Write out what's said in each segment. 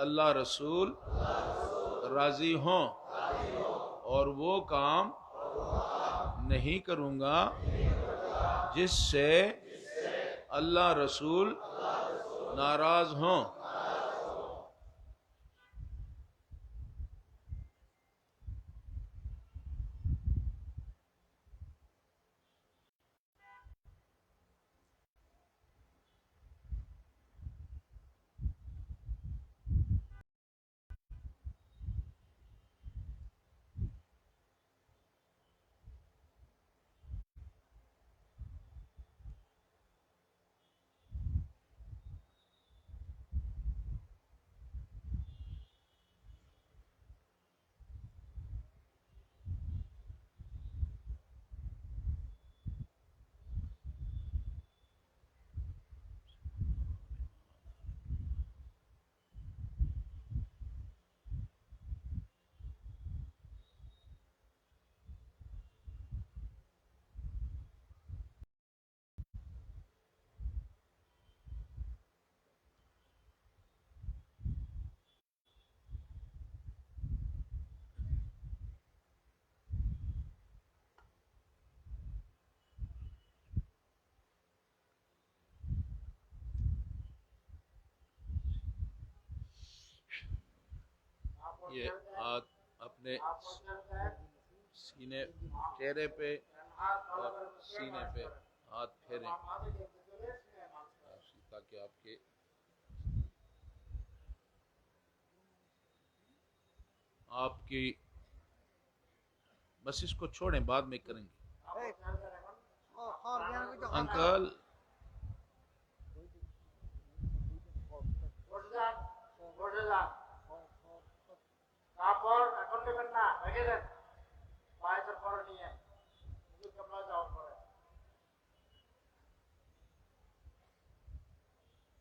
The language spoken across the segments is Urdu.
اللہ رسول راضی ہوں، اور وہ کام نہیں کروں گا جس سے اللہ رسول ناراض ہوں۔ یہ ہاتھ اپنے سینے، چہرے پہ اور سینے پہ ہاتھ پھیریں تاکہ آپ کی بس اس کو چھوڑیں، بعد میں کریں گے۔ انکل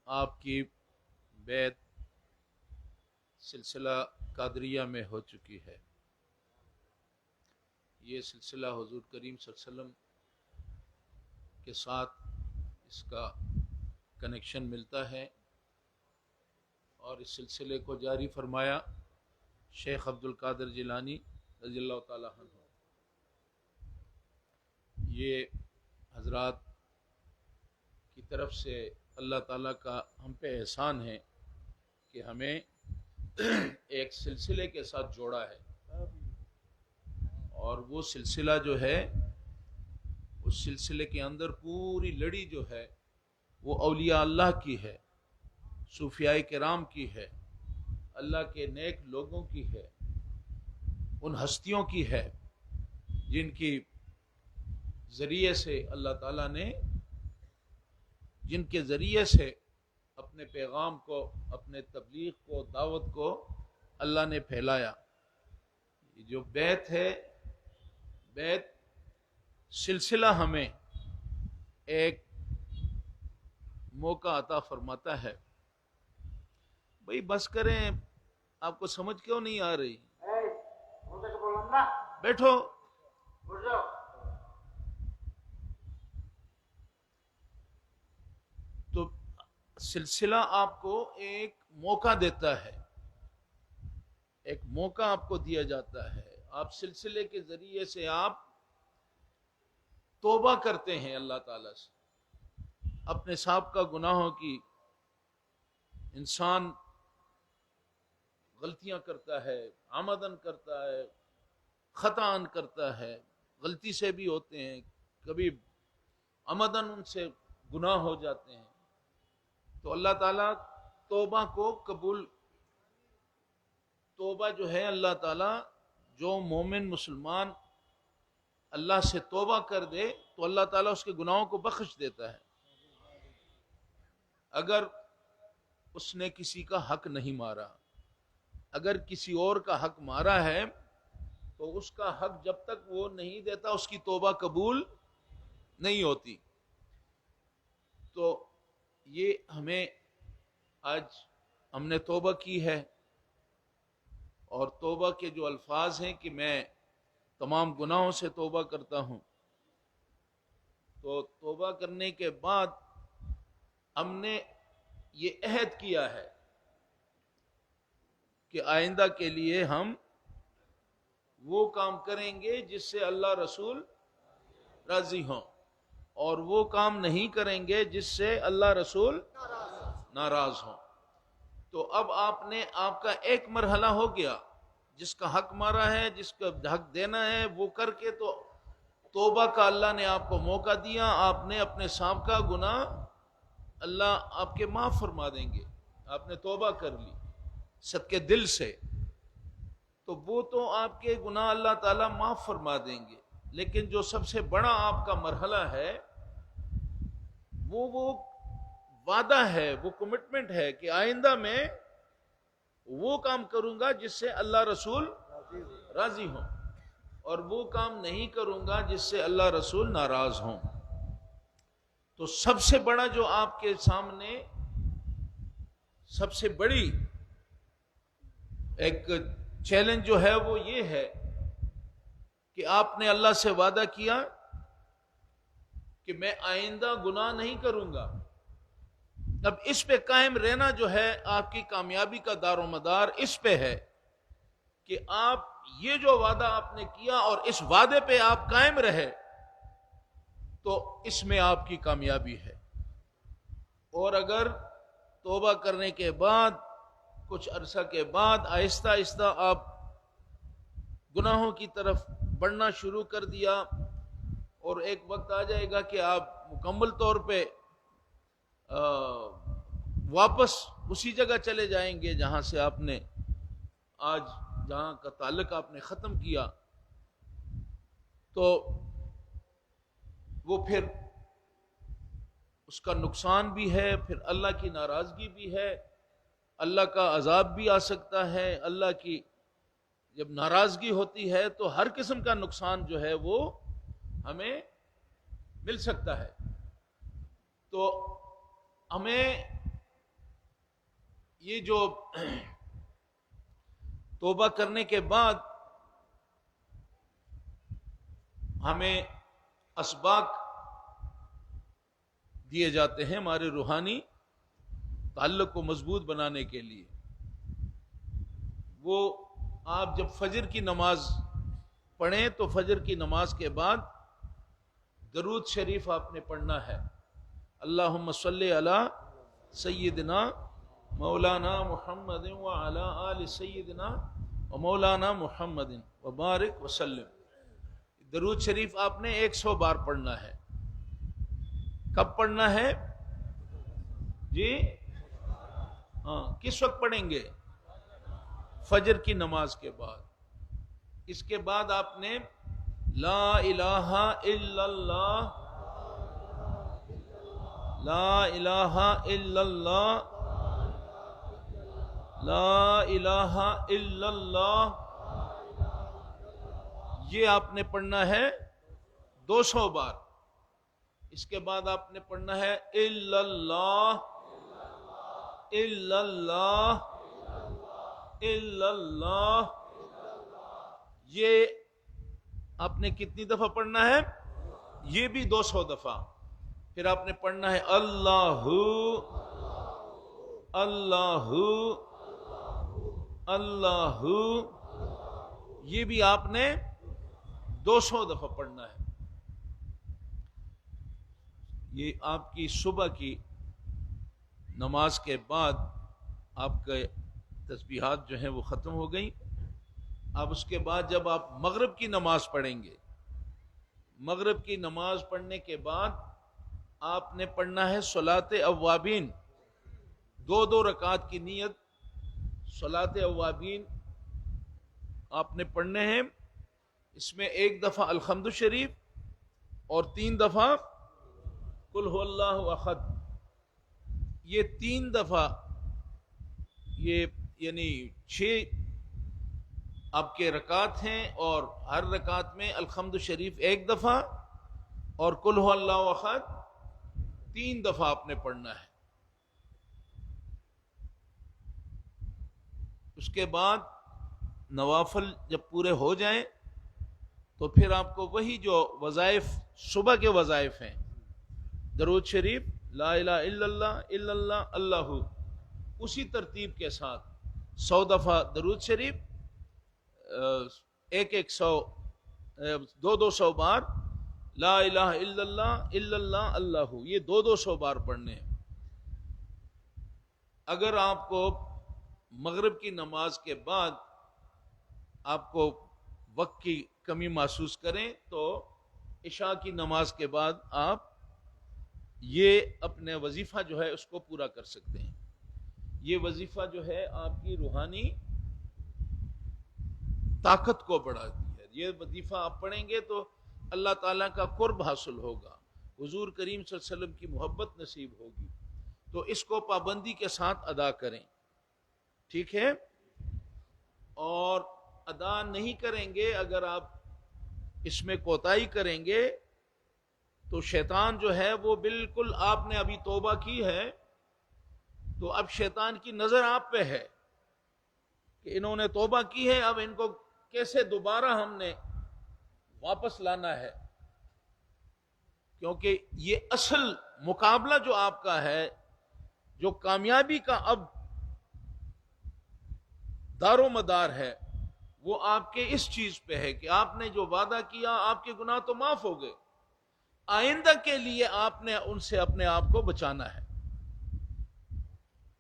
آپ کی بیعت سلسلہ قادریہ میں ہو چکی ہے۔ یہ سلسلہ حضور کریم صلی اللہ علیہ وسلم کے ساتھ اس کا کنیکشن ملتا ہے، اور اس سلسلے کو جاری فرمایا شیخ عبد القادر جیلانی رضی اللہ تعالی عنہ۔ یہ حضرات کی طرف سے اللہ تعالیٰ کا ہم پہ احسان ہے کہ ہمیں ایک سلسلے کے ساتھ جوڑا ہے، اور وہ سلسلہ جو ہے، اس سلسلے کے اندر پوری لڑی جو ہے وہ اولیاء اللہ کی ہے، صوفیاء کرام کی ہے، اللہ کے نیک لوگوں کی ہے، ان ہستیوں کی ہے جن کی ذریعے سے اللہ تعالیٰ نے، جن کے ذریعے سے اپنے پیغام کو، اپنے تبلیغ کو، دعوت کو اللہ نے پھیلایا۔ یہ جو بیت ہے، بیت سلسلہ ہمیں ایک موقع عطا فرماتا ہے۔ بھئی بس کریں، آپ کو سمجھ کیوں نہیں آ رہی؟ بیٹھو۔ تو سلسلہ آپ کو ایک موقع دیتا ہے، ایک موقع آپ کو دیا جاتا ہے۔ آپ سلسلے کے ذریعے سے آپ توبہ کرتے ہیں اللہ تعالیٰ سے، اپنے سابقہ گناہوں کی۔ انسان غلطیاں کرتا ہے، عمدن کرتا ہے، خطاً کرتا ہے، غلطی سے بھی ہوتے ہیں، کبھی عمدن ان سے گناہ ہو جاتے ہیں۔ تو اللہ تعالیٰ توبہ کو قبول، توبہ جو ہے اللہ تعالیٰ، جو مومن مسلمان اللہ سے توبہ کر دے تو اللہ تعالیٰ اس کے گناہوں کو بخش دیتا ہے۔ اگر اس نے کسی کا حق نہیں مارا، اگر کسی اور کا حق مارا ہے تو اس کا حق جب تک وہ نہیں دیتا اس کی توبہ قبول نہیں ہوتی۔ تو یہ ہمیں آج ہم نے توبہ کی ہے، اور توبہ کے جو الفاظ ہیں کہ میں تمام گناہوں سے توبہ کرتا ہوں، تو توبہ کرنے کے بعد ہم نے یہ عہد کیا ہے کہ آئندہ کے لیے ہم وہ کام کریں گے جس سے اللہ رسول راضی ہوں، اور وہ کام نہیں کریں گے جس سے اللہ رسول ناراض ہوں۔ تو اب آپ کا ایک مرحلہ ہو گیا، جس کا حق مارا ہے، جس کا حق دینا ہے وہ کر کے، تو توبہ کا اللہ نے آپ کو موقع دیا، آپ نے اپنے سابقہ گناہ اللہ آپ کے معاف فرما دیں گے، آپ نے توبہ کر لی صدقے دل سے، تو وہ تو آپ کے گناہ اللہ تعالیٰ معاف فرما دیں گے۔ لیکن جو سب سے بڑا آپ کا مرحلہ ہے وہ وعدہ ہے، وہ کمٹمنٹ ہے کہ آئندہ میں وہ کام کروں گا جس سے اللہ رسول راضی ہوں، اور وہ کام نہیں کروں گا جس سے اللہ رسول ناراض ہوں۔ تو سب سے بڑا جو آپ کے سامنے سب سے بڑی ایک چیلنج جو ہے وہ یہ ہے کہ آپ نے اللہ سے وعدہ کیا کہ میں آئندہ گناہ نہیں کروں گا۔ اب اس پہ قائم رہنا جو ہے آپ کی کامیابی کا دار و مدار اس پہ ہے کہ آپ یہ جو وعدہ آپ نے کیا اور اس وعدے پہ آپ قائم رہے، تو اس میں آپ کی کامیابی ہے۔ اور اگر توبہ کرنے کے بعد کچھ عرصہ کے بعد آہستہ آہستہ آپ گناہوں کی طرف بڑھنا شروع کر دیا، اور ایک وقت آ جائے گا کہ آپ مکمل طور پہ واپس اسی جگہ چلے جائیں گے جہاں سے آپ نے آج جہاں کا تعلق آپ نے ختم کیا، تو وہ پھر اس کا نقصان بھی ہے، پھر اللہ کی ناراضگی بھی ہے، اللہ کا عذاب بھی آ سکتا ہے۔ اللہ کی جب ناراضگی ہوتی ہے تو ہر قسم کا نقصان جو ہے وہ ہمیں مل سکتا ہے۔ تو ہمیں یہ جو توبہ کرنے کے بعد ہمیں اسباق دیے جاتے ہیں ہمارے روحانی تعلق کو مضبوط بنانے کے لیے، وہ آپ جب فجر کی نماز پڑھیں تو فجر کی نماز کے بعد درود شریف آپ نے پڑھنا ہے، اللہم صلی علی سیدنا مولانا محمد وعلی آل سیدنا و مولانا محمد وبارک وسلم۔ درود شریف آپ نے 100 بار پڑھنا ہے۔ کب پڑھنا ہے جی؟ ہاں، کس وقت پڑھیں گے؟ فجر کی نماز کے بعد۔ اس کے بعد آپ نے لا الہ الا اللہ، لا الہ الا اللہ، لا الہ الا اللہ، یہ آپ نے پڑھنا ہے 200 بار۔ اس کے بعد آپ نے پڑھنا ہے الا اللہ، الا اللہ، الا اللہ، یہ آپ نے کتنی دفعہ پڑھنا ہے؟ یہ بھی 200 دفعہ۔ پھر آپ نے پڑھنا ہے اللہ اللہ اللہ، یہ بھی آپ نے 200 دفعہ پڑھنا ہے۔ یہ آپ کی صبح کی نماز کے بعد آپ کے تسبیحات جو ہیں وہ ختم ہو گئیں۔ اب اس کے بعد جب آپ مغرب کی نماز پڑھیں گے، مغرب کی نماز پڑھنے کے بعد آپ نے پڑھنا ہے صلاۃ اوابین، 2 رکعت کی نیت صلاۃ اوابین آپ نے پڑھنے ہیں۔ اس میں 1 دفعہ الحمد شریف اور 3 دفعہ قل هو اللہ احد۔ یہ 3 دفعہ، یہ یعنی 6 آپ کے رکعت ہیں، اور ہر رکعت میں الحمد شریف 1 دفعہ اور قل هو اللہ احد 3 دفعہ آپ نے پڑھنا ہے۔ اس کے بعد نوافل جب پورے ہو جائیں تو پھر آپ کو وہی جو وظائف صبح کے وظائف ہیں، درود شریف، لا الہ الا اللہ، الا اللہ، اللہ، اسی ترتیب کے ساتھ 100 دفعہ درود شریف، ایک ایک 100 200 بار لا الہ الا اللہ اللہ، یہ 200 بار پڑھنے ہیں۔ اگر آپ کو مغرب کی نماز کے بعد آپ کو وقت کی کمی محسوس کریں تو عشاء کی نماز کے بعد آپ یہ اپنے وظیفہ جو ہے اس کو پورا کر سکتے ہیں۔ یہ وظیفہ جو ہے آپ کی روحانی طاقت کو بڑھاتی ہے۔ یہ وظیفہ آپ پڑھیں گے تو اللہ تعالیٰ کا قرب حاصل ہوگا، حضور کریم صلی اللہ علیہ وسلم کی محبت نصیب ہوگی، تو اس کو پابندی کے ساتھ ادا کریں، ٹھیک ہے؟ اور ادا نہیں کریں گے، اگر آپ اس میں کوتاہی کریں گے تو شیطان جو ہے وہ بالکل، آپ نے ابھی توبہ کی ہے تو اب شیطان کی نظر آپ پہ ہے کہ انہوں نے توبہ کی ہے، اب ان کو کیسے دوبارہ ہم نے واپس لانا ہے، کیونکہ یہ اصل مقابلہ جو آپ کا ہے، جو کامیابی کا اب دار و مدار ہے، وہ آپ کے اس چیز پہ ہے کہ آپ نے جو وعدہ کیا، آپ کے گناہ تو معاف ہو گئے، آئندہ کے لیے آپ نے ان سے اپنے آپ کو بچانا ہے۔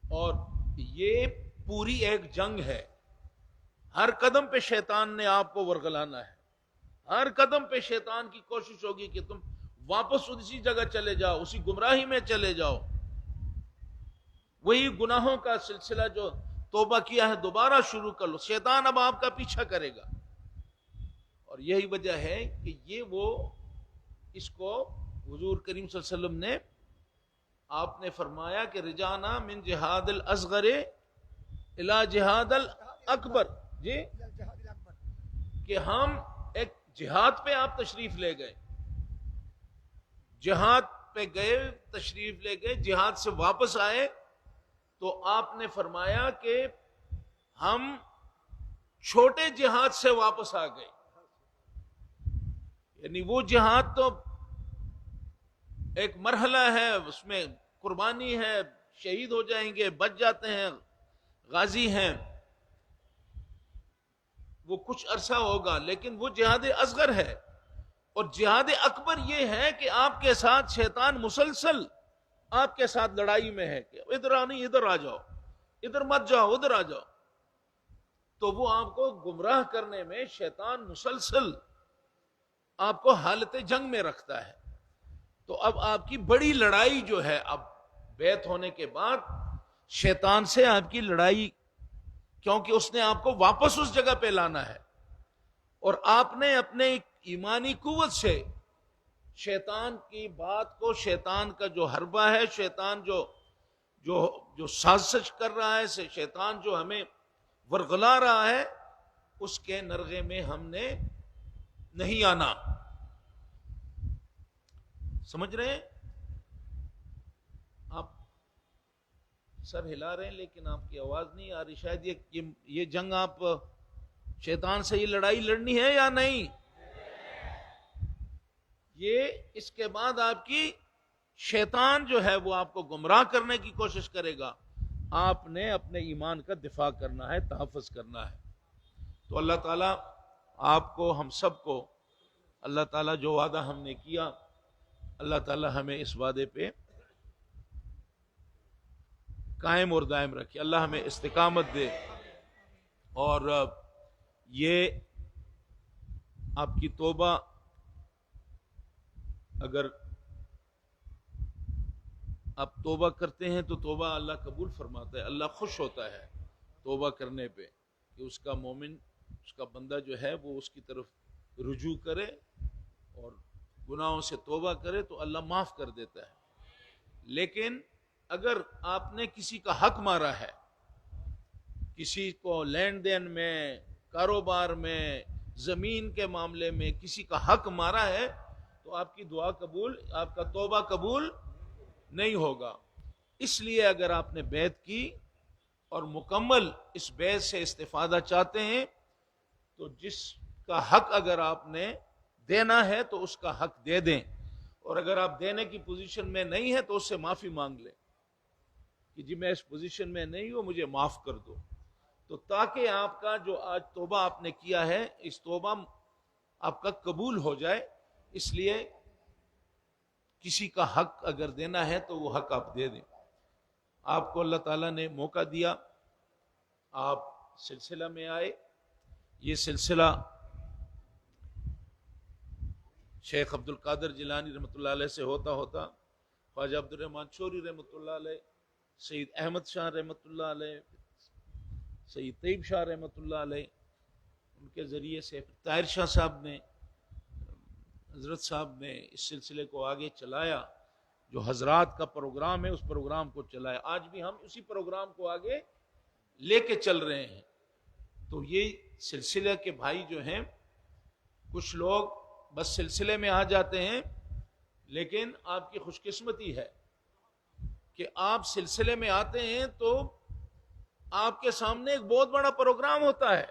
اور یہ پوری ایک جنگ ہے، ہر قدم پہ شیطان نے آپ کو ورغلانا ہے، ہر قدم پہ شیطان کی کوشش ہوگی کہ تم واپس اسی جگہ چلے جاؤ، اسی گمراہی میں چلے جاؤ، وہی گناہوں کا سلسلہ جو توبہ کیا ہے دوبارہ شروع کر لو، شیطان اب آپ کا پیچھا کرے گا۔ اور یہی وجہ ہے کہ یہ وہ اس کو حضور کریم صلی اللہ علیہ وسلم نے، آپ نے فرمایا کہ رجعنا من جہاد الاصغر الی جہاد الاکبر، جی، کہ ہم ایک جہاد پہ آپ تشریف لے گئے، جہاد پہ گئے، تشریف لے گئے، جہاد سے واپس آئے تو آپ نے فرمایا کہ ہم چھوٹے جہاد سے واپس آ گئے، یعنی وہ جہاد تو ایک مرحلہ ہے، اس میں قربانی ہے، شہید ہو جائیں گے، بچ جاتے ہیں، غازی ہیں، وہ کچھ عرصہ ہوگا، لیکن وہ جہاد اصغر ہے۔ اور جہاد اکبر یہ ہے کہ آپ کے ساتھ شیطان مسلسل آپ کے ساتھ لڑائی میں ہے کہ ادھر آنی، ادھر آ جاؤ، ادھر مت جاؤ، ادھر آ جاؤ، تو وہ آپ کو گمراہ کرنے میں شیطان مسلسل آپ کو حالت جنگ میں رکھتا ہے۔ تو اب آپ کی بڑی لڑائی جو ہے، اب بیعت ہونے کے بعد شیطان سے آپ کی لڑائی، کیونکہ اس نے آپ کو واپس اس جگہ پہ لانا ہے، اور آپ نے اپنے ایمانی قوت سے شیطان کی بات کو، شیطان کا جو حربہ ہے، شیطان جو سازش کر رہا ہے، شیطان جو ہمیں ورغلا رہا ہے، اس کے نرغے میں ہم نے نہیں آنا۔ سمجھ رہے ہیں؟ آپ سر ہلا رہے ہیں لیکن آپ کی آواز نہیں آ رہی، شاید یہ جنگ آپ شیطان سے، یہ لڑائی لڑنی ہے یا نہیں؟ یہ اس کے بعد آپ کی شیطان جو ہے وہ آپ کو گمراہ کرنے کی کوشش کرے گا، آپ نے اپنے ایمان کا دفاع کرنا ہے، تحفظ کرنا ہے۔ تو اللہ تعالیٰ آپ کو، ہم سب کو، اللہ تعالیٰ جو وعدہ ہم نے کیا، اللہ تعالیٰ ہمیں اس وعدے پہ قائم اور دائم رکھے، اللہ ہمیں استقامت دے۔ اور یہ آپ کی توبہ، اگر آپ توبہ کرتے ہیں تو توبہ اللہ قبول فرماتا ہے، اللہ خوش ہوتا ہے توبہ کرنے پہ، کہ اس کا مومن، اس کا بندہ جو ہے وہ اس کی طرف رجوع کرے اور گناہوں سے توبہ کرے تو اللہ معاف کر دیتا ہے۔ لیکن اگر آپ نے کسی کا حق مارا ہے، کسی کو لین دین میں، کاروبار میں، زمین کے معاملے میں کسی کا حق مارا ہے تو آپ کی دعا قبول، آپ کا توبہ قبول نہیں ہوگا۔ اس لیے اگر آپ نے بیعت کی اور مکمل اس بیعت سے استفادہ چاہتے ہیں تو جس کا حق اگر آپ نے دینا ہے تو اس کا حق دے دیں، اور اگر آپ دینے کی پوزیشن میں نہیں ہے تو اس سے معافی مانگ لیں کہ جی میں اس پوزیشن میں نہیں ہوں، مجھے معاف کر دو۔ تو تاکہ آپ کا جو آج توبہ آپ نے کیا ہے اس توبہ آپ کا قبول ہو جائے، اس لیے کسی کا حق اگر دینا ہے تو وہ حق آپ دے دیں۔ آپ کو اللہ تعالیٰ نے موقع دیا، آپ سلسلہ میں آئے۔ یہ سلسلہ شیخ عبد القادر جیلانی رحمۃ اللہ علیہ سے ہوتا ہوتا خواجہ عبد الرحمن چوری رحمۃ اللہ علیہ، سید احمد شاہ رحمۃ اللہ علیہ، سید طیب شاہ رحمۃ اللہ علیہ، ان کے ذریعے سے طاہر شاہ صاحب نے، حضرت صاحب نے اس سلسلے کو آگے چلایا۔ جو حضرات کا پروگرام ہے اس پروگرام کو چلایا، آج بھی ہم اسی پروگرام کو آگے لے کے چل رہے ہیں۔ تو یہ سلسلے کے بھائی جو ہیں، کچھ لوگ بس سلسلے میں آ جاتے ہیں، لیکن آپ کی خوش قسمتی ہے کہ آپ سلسلے میں آتے ہیں تو آپ کے سامنے ایک بہت بڑا پروگرام ہوتا ہے۔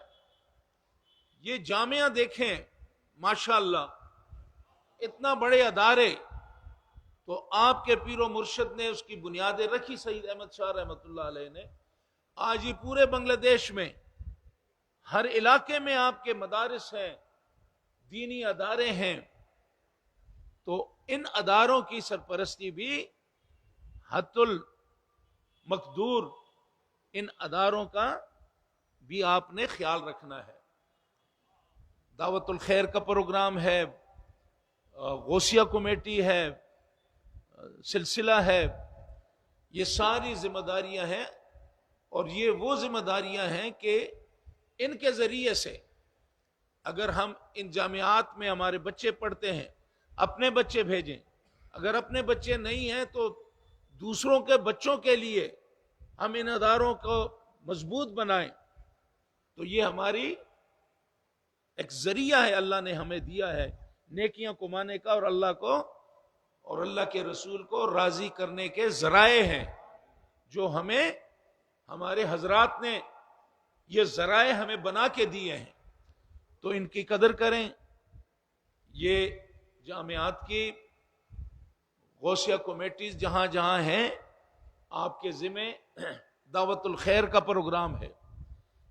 یہ جامعہ دیکھیں، ماشاءاللہ اتنا بڑے ادارے، تو آپ کے پیر و مرشد نے اس کی بنیادیں رکھی، سید احمد شاہ رحمۃ اللہ علیہ نے۔ آج یہ پورے بنگلہ دیش میں ہر علاقے میں آپ کے مدارس ہیں، دینی ادارے ہیں، تو ان اداروں کی سرپرستی بھی حت المقدور، ان اداروں کا بھی آپ نے خیال رکھنا ہے۔ دعوت الخیر کا پروگرام ہے، غوثیہ کمیٹی ہے، سلسلہ ہے، یہ ساری ذمہ داریاں ہیں، اور یہ وہ ذمہ داریاں ہیں کہ ان کے ذریعے سے اگر ہم ان جامعات میں ہمارے بچے پڑھتے ہیں، اپنے بچے بھیجیں، اگر اپنے بچے نہیں ہیں تو دوسروں کے بچوں کے لیے ہم ان اداروں کو مضبوط بنائیں۔ تو یہ ہماری ایک ذریعہ ہے، اللہ نے ہمیں دیا ہے نیکیاں کمانے کا، اور اللہ کو اور اللہ کے رسول کو راضی کرنے کے ذرائع ہیں، جو ہمیں ہمارے حضرات نے یہ ذرائع ہمیں بنا کے دیے ہیں، تو ان کی قدر کریں۔ یہ جامعات کی غوثیہ کمیٹیز جہاں جہاں ہیں، آپ کے ذمہ دعوت الخیر کا پروگرام ہے،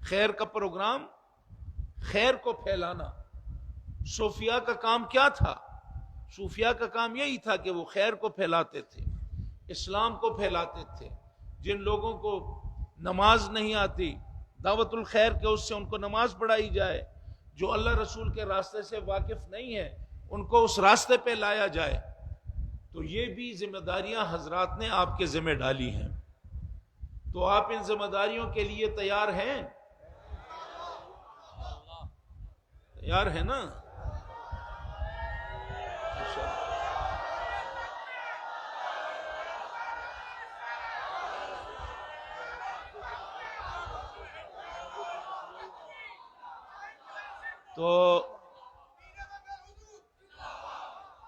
خیر کا پروگرام، خیر کو پھیلانا۔ صوفیاء کا کام کیا تھا؟ صوفیاء کا کام یہی تھا کہ وہ خیر کو پھیلاتے تھے، اسلام کو پھیلاتے تھے۔ جن لوگوں کو نماز نہیں آتی، دعوت الخیر کے اس سے ان کو نماز پڑھائی جائے۔ جو اللہ رسول کے راستے سے واقف نہیں ہے ان کو اس راستے پہ لایا جائے۔ تو یہ بھی ذمہ داریاں حضرات نے آپ کے ذمہ ڈالی ہیں، تو آپ ان ذمہ داریوں کے لیے تیار ہیں؟ تیار ہے نا؟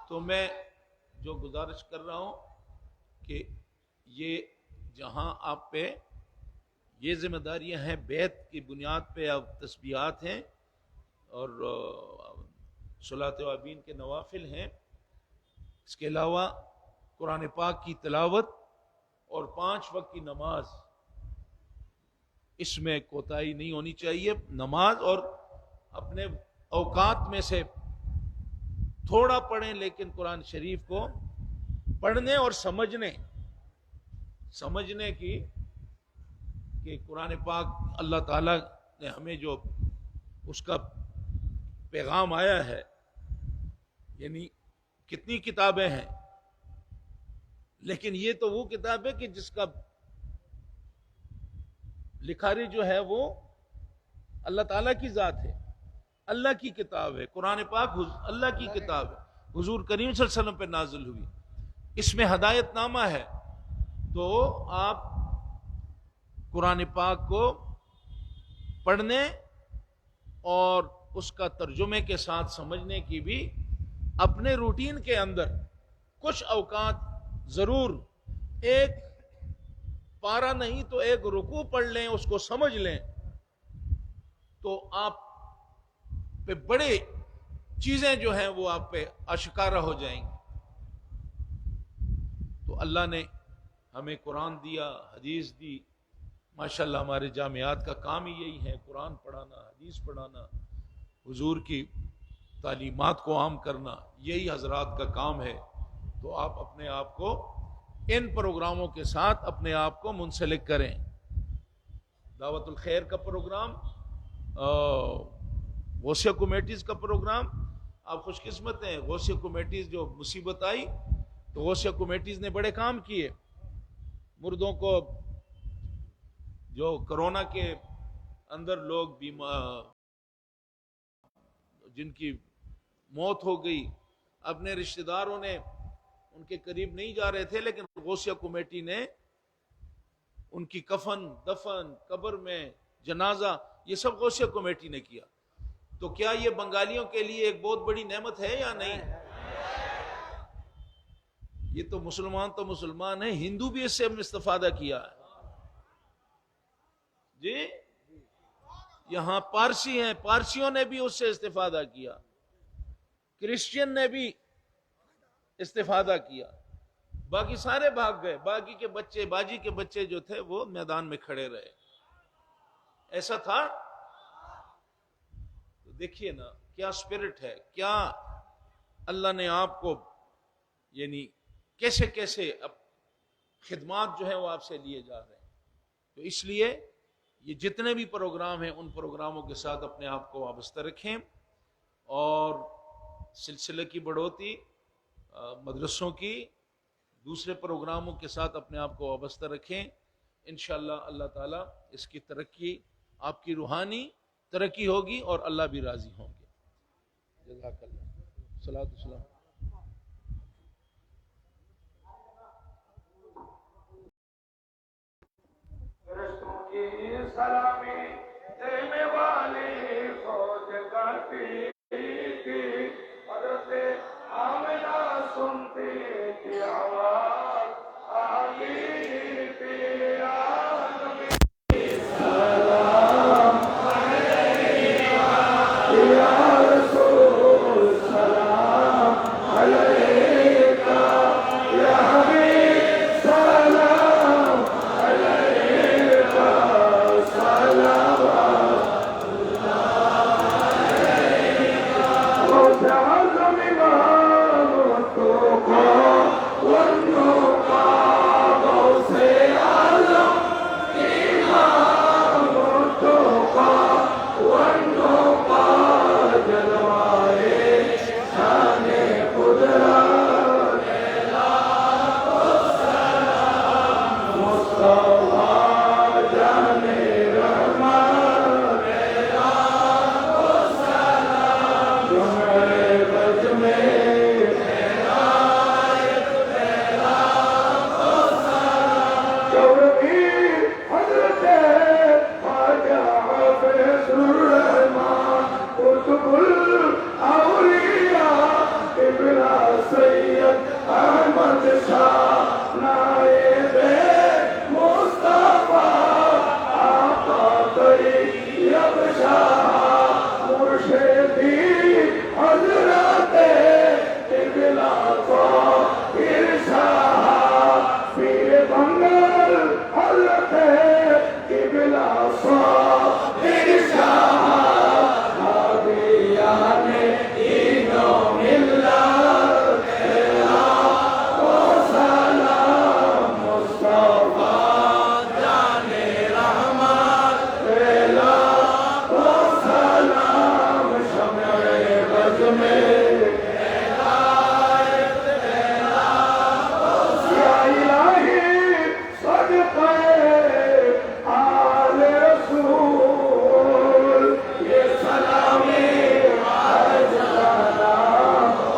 تو میں جو گزارش کر رہا ہوں کہ یہ جہاں آپ پہ یہ ذمہ داریاں ہیں، بیت کی بنیاد پہ اب تسبیحات ہیں اور صلاۃ اوابین کے نوافل ہیں، اس کے علاوہ قرآن پاک کی تلاوت اور 5 وقت کی نماز، اس میں کوتاہی نہیں ہونی چاہیے۔ نماز اور اپنے اوقات میں سے تھوڑا پڑھیں، لیکن قرآن شریف کو پڑھنے اور سمجھنے کی، کہ قرآن پاک اللہ تعالیٰ نے ہمیں جو اس کا پیغام آیا ہے، یعنی کتنی کتابیں ہیں، لیکن یہ تو وہ کتاب ہے کہ جس کا لکھاری جو ہے وہ اللہ تعالیٰ کی ذات ہے، اللہ کی کتاب ہے۔ قرآن پاک اللہ کی کتاب ہے، حضور کریم صلی اللہ علیہ وسلم پہ نازل ہوئی، اس میں ہدایت نامہ ہے۔ تو آپ قرآن پاک کو پڑھنے اور اس کا ترجمے کے ساتھ سمجھنے کی بھی اپنے روٹین کے اندر کچھ اوقات ضرور، ایک پارہ نہیں تو ایک رکوع پڑھ لیں، اس کو سمجھ لیں، تو آپ پہ بڑے چیزیں جو ہیں وہ آپ پہ آشکارا ہو جائیں گی۔ تو اللہ نے ہمیں قرآن دیا، حدیث دی، ماشاءاللہ ہمارے جامعات کا کام ہی یہی ہے، قرآن پڑھانا، حدیث پڑھانا، حضور کی تعلیمات کو عام کرنا، یہی حضرات کا کام ہے۔ تو آپ اپنے آپ کو ان پروگراموں کے ساتھ اپنے آپ کو منسلک کریں۔ دعوت الخیر کا پروگرام، غوثیہ کمیٹیز کا پروگرام، آپ خوش قسمت ہیں، غوثیہ کمیٹیز جو مصیبت آئی تو غوثیہ کمیٹیز نے بڑے کام کیے، مردوں کو، جو کرونا کے اندر لوگ بیمار جن کی موت ہو گئی، اپنے رشتہ داروں نے ان کے قریب نہیں جا رہے تھے، لیکن غوثیہ کمیٹی نے ان کی کفن، دفن، قبر میں جنازہ، یہ سب غوثیہ کمیٹی نے کیا۔ تو کیا یہ بنگالیوں کے لیے ایک بہت بڑی نعمت ہے یا نہیں؟ یہ تو مسلمان ہیں، ہندو بھی اس سے استفادہ کیا ہے جی۔ یہاں پارسی ہیں، پارسیوں نے بھی اس سے استفادہ کیا، کرسچین نے بھی استفادہ کیا، باقی سارے بھاگ گئے، باقی کے بچے، باجی کے بچے جو تھے وہ میدان میں کھڑے رہے۔ ایسا تھا؟ تو دیکھیے نا کیا اسپرٹ ہے، کیا اللہ نے آپ کو، یعنی کیسے کیسے اب خدمات جو ہیں وہ آپ سے لیے جا رہے ہیں۔ تو اس لیے یہ جتنے بھی پروگرام ہیں ان پروگراموں کے ساتھ اپنے آپ کو وابستہ رکھیں، اور سلسلے کی بڑھوتی، مدرسوں کی، دوسرے پروگراموں کے ساتھ اپنے آپ کو وابستہ رکھیں۔ انشاءاللہ اللہ تعالیٰ اس کی ترقی، آپ کی روحانی ترقی ہوگی اور اللہ بھی راضی ہوں گے۔ جزاک اللہ، صلاۃ والسلام۔ فرشتوں کی سلامی دینے والی فوج کرتی تھی، حضرت آمنہ سنتی تھی آواز آتی تھی، آدمی سلام علیکہ یا رسول، سلام علیکہ یا حبیب، سلام علیکہ، صلوات غوث اعظم امام التقیٰ والنقیٰ، غوث اعظم امام التقیٰ والنقیٰ، جلوائے شان قدرت مصطفیٰ جان رحمت، جمعہ بج میں چوڑی حضرت خواجہ حافظ الرحمن، قطب الاولیاء ابن سید احمد شاہ، نائب مصطفیٰ آقا طیب شاہ، مرشدی حضرت ابن طاہر شاہ، پیر بنگل حضرت ابن صابر شاہ، ہادیان دین و ملت، سلام مصطفیٰ جان رحمت، سلام شمع بز میں، یا الہی صدقہ آل رسول، یہ سلامی آج جانا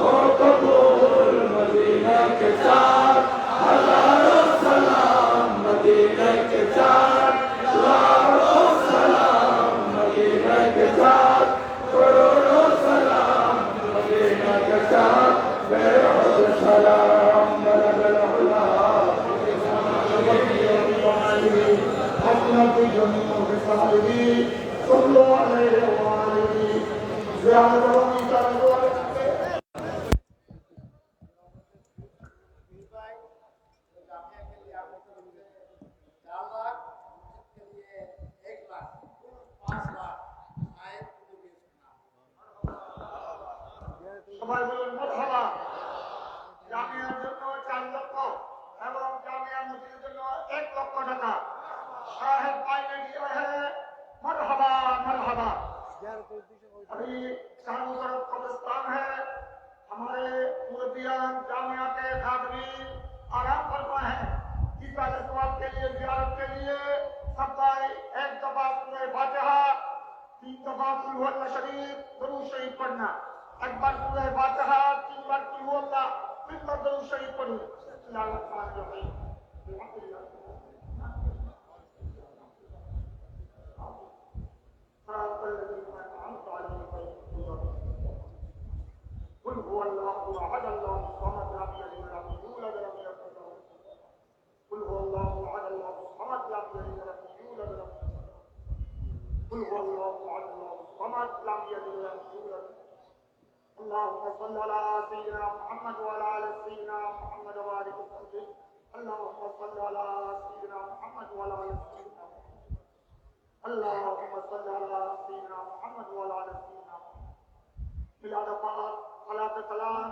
ہو قبول، مدینہ کے ساتھ ہزاروں سلام، مدینہ کے ساتھ لاکھوں سلام، مدینہ کے ساتھ کروڑوں سلام، مدینہ کے ساتھ بہت سلام، بلغ العلا اپنا کی جنوں کے صحابی صلی اللہ علیہ وآلہ زیادہ کی طرف دفعہ قل هو اللہ شریف درود شریف پڑھنا، ایک بار سورہ فاتحہ، 3 بار قل هو اللہ، پھر بار درود شریف پڑھو. بسم اللہ الرحمن الرحیم. الحمدللہ صراط الذین انعمت علیہم غیر المغضوب علیہم. قل هو الله احد الله الصمد لم يلد ولم يولد ولم يكن له كفوا احد. قل هو الله احد الله الصمد لم يلد ولم يولد ولم يكن له. قل هو الله احد الله الصمد لم يلد ولم يولد. اللهم صل على سيدنا محمد وعلى ال سيدنا محمد وبارك وسلم. اللهم صل على سيدنا محمد وعلى ال سيدنا محمد. اللهم صل على سيدنا محمد وعلى ال سيدنا محمد. میلاد پاک، صلاۃ کلام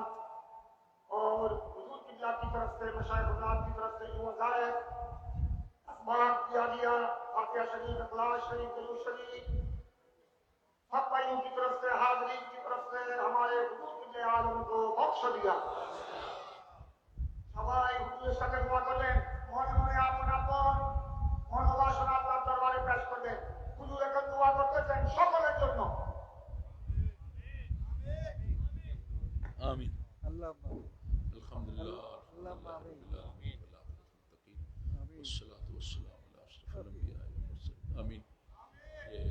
اور حضور قبلہ کی طرف سے، مشائخ حضرات کی طرف سے جو وظائف اسباب کیا گیا، فاتحہ شریف، اخلاص شریف، درود شریف، سب بھائیوں کی طرف سے، حاضرین کی طرف سے ہمارے حضور قبلہ عالم کو بخش دیا. সবাই হুজুরের সাথে দোয়া করবেন, মনে মনে আপন আপন মনোবাসনা আল্লাহর দরবারে পেশ করবেন. হুজুর এখন দোয়া করতেছেন সকলের জন্য. آمین. اللهم الحمدللہ اللهم آمین. والصلاة والسلام علی اشرف الانبیاء والمرسلین. آمین. یہ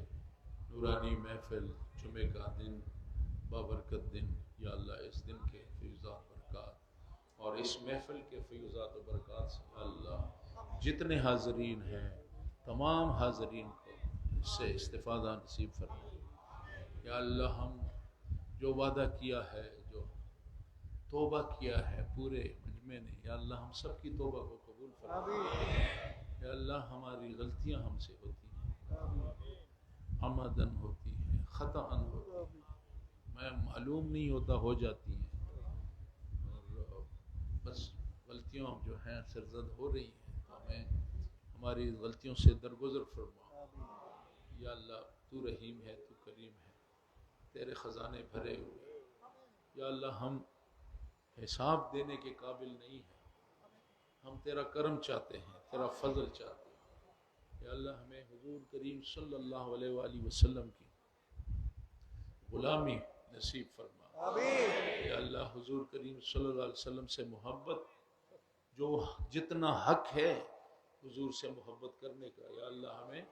نورانی محفل جمعہ کا دن، بابرکت دن، یا اللہ اس دن کے فیضات برکات اور اس محفل کے فیضات و برکات سے یا اللہ جتنے حاضرین ہیں تمام حاضرین کو اس سے استفادہ نصیب فرما. یا اللہ ہم جو وعدہ کیا ہے، جو توبہ کیا ہے پورے مجمع نے، یا اللہ ہم سب کی توبہ کو قبول فرما. یا اللہ ہماری غلطیاں ہم سے ہوتی ہیں، عمدن ہوتی ہیں، خطأً ہوتی ہیں، میں معلوم نہیں ہوتا ہو جاتی ہیں، اور بس غلطیاں جو ہیں سرزد ہو رہی ہیں، تو ہمیں ہماری غلطیوں سے درگزر فرما. یا اللہ تو رحیم ہے، تو کریم ہے، تیرے خزانے بھرے ہوئے. یا اللہ ہم حساب دینے کے قابل نہیں ہیں، ہم تیرا کرم چاہتے ہیں، تیرا فضل چاہتے ہیں. یا اللہ ہمیں حضور کریم صلی اللہ علیہ وآلہ وسلم کی غلامی نصیب فرما. یا اللہ حضور کریم صلی اللہ علیہ وسلم سے محبت، جو جتنا حق ہے حضور سے محبت کرنے کا، یا اللہ ہمیں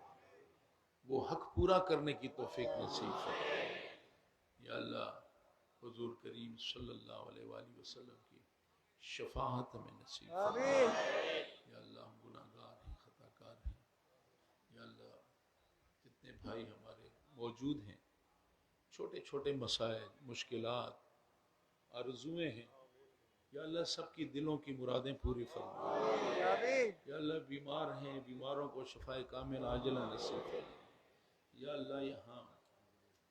وہ حق پورا کرنے کی توفیق نصیب فرما. یا اللہ حضور کریم صلی اللہ علیہ وآلہ وسلم کی شفاعت ہمیں نصیب فرما. یا اللہ ہم گناہ گار ہیں، خطا کار ہیں. یا اللہ جتنے بھائی ہمارے موجود ہیں، چھوٹے چھوٹے مسائل، مشکلات، آرزویں ہیں، یا اللہ سب کی دلوں کی مرادیں پوری فرما. یا اللہ بیمار ہیں، بیماروں کو شفائے کامل عاجلہ نصیب فرما. یا اللہ یہاں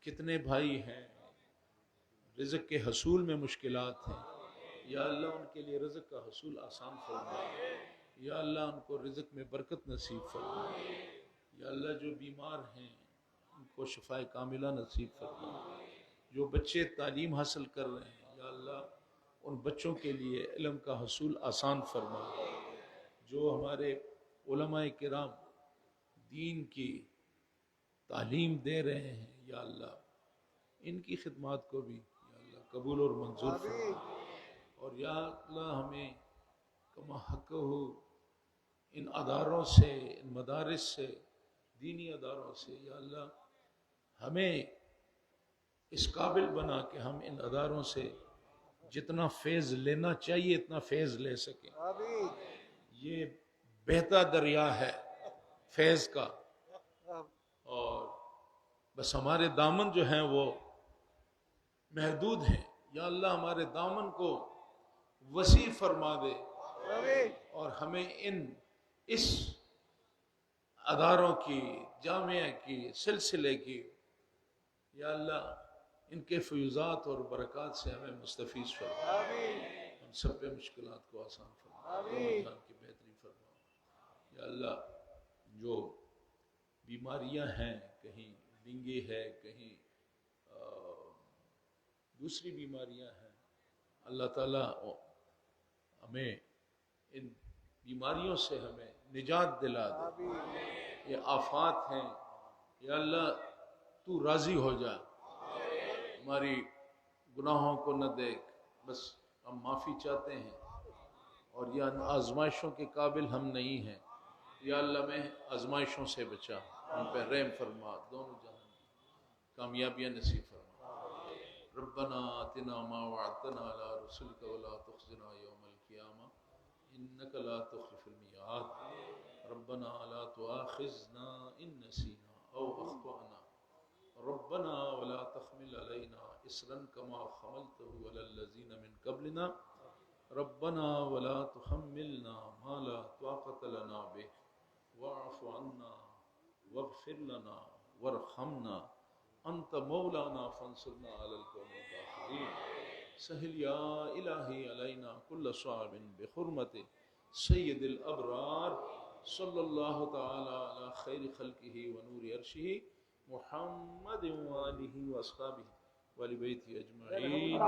کتنے بھائی ہیں رزق کے حصول میں مشکلات ہیں، یا اللہ ان کے لیے رزق کا حصول آسان فرما. یا اللہ ان کو رزق میں برکت نصیب فرما. یا اللہ جو بیمار ہیں ان کو شفاء کاملہ نصیب فرما. جو بچے تعلیم حاصل کر رہے ہیں، یا اللہ ان بچوں کے لیے علم کا حصول آسان فرما. جو ہمارے علماء کرام دین کی تعلیم دے رہے ہیں، یا اللہ ان کی خدمات کو بھی یا اللہ قبول اور منظور فرما. اور یا اللہ ہمیں کما حق ہو ان اداروں سے، ان مدارس سے، دینی اداروں سے، یا اللہ ہمیں اس قابل بنا کہ ہم ان اداروں سے جتنا فیض لینا چاہیے اتنا فیض لے سکیں. یہ بہتا دریا ہے فیض کا، اور بس ہمارے دامن جو ہیں وہ محدود ہیں. یا اللہ ہمارے دامن کو وسیع فرما دے، اور ہمیں اس اداروں کی، جامعہ کی، سلسلے کی، یا اللہ ان کے فیوزات اور برکات سے ہمیں مستفیض فرما. ہم سب پہ مشکلات کو آسان فرما، رمضان کی بہتری فرما. یا اللہ جو بیماریاں ہیں، کہیں ڈینگی ہے، کہیں دوسری بیماریاں ہیں، اللہ تعالیٰ ہمیں ان بیماریوں سے ہمیں نجات دلا دے. یہ آفات ہیں، یا اللہ تو راضی ہو جا، ہماری گناہوں کو نہ دیکھ، بس ہم معافی چاہتے ہیں، اور یہ آزمائشوں کے قابل ہم نہیں ہیں، یا اللہ میں آزمائشوں سے بچا، ہم پہ رحم فرما، دونوں جہاں کی کامیابیاں نصیب فرما۔ ربنا آتنا ما وعدتنا على رسلك ولا تخزنا يوم القيامة إنك لا تخلف الميعاد ربنا لا تؤاخذنا إن نسينا أو أخطأنا ربنا ولا تحمل علينا إصرا كما حملته على الذين من قبلنا ربنا ولا تحملنا ما لا طاقة لنا به واعف عنا واغفر لنا وارحمنا انت مولانا فانصرنا على القوم الكافرين سهل يا الهي علينا كل صعب بحرمة سيد الابرار صلى الله تعالى على خير خلقه ونور عرشه محمد وآله واصحابه ولبيته اجمعين